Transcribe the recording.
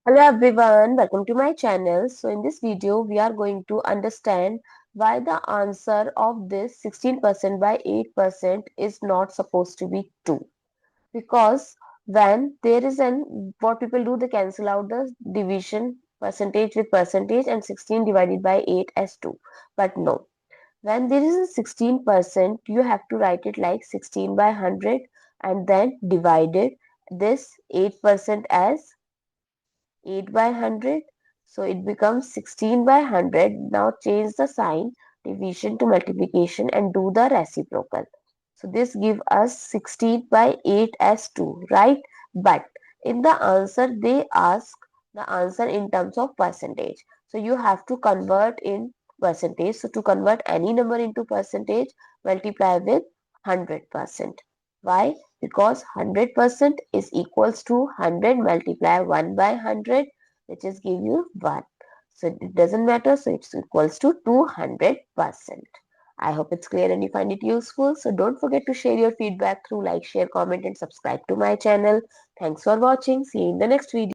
Hello everyone, welcome to my channel. So in this video, we are going to understand why the answer of this 16% by 8% is not supposed to be 2. Because when there is what people do, they cancel out the division percentage with percentage and 16 divided by 8 as 2. But no, when there is a 16%, you have to write it like 16 by 100 and then divided this 8% as 8 by 100. So it becomes 16 by 100. Now change the sign division to multiplication and do the reciprocal. So this gives us 16 by 8 as 2, right? But in the answer, they ask the answer in terms of percentage. So you have to convert in percentage. So to convert any number into percentage, multiply with 100%. Why? Because 100% is equals to 100 multiply 1 by 100, which is give you 1. So it doesn't matter. So it's equals to 200%. I hope it's clear and you find it useful. So don't forget to share your feedback through like, share, comment and subscribe to my channel. Thanks for watching. See you in the next video.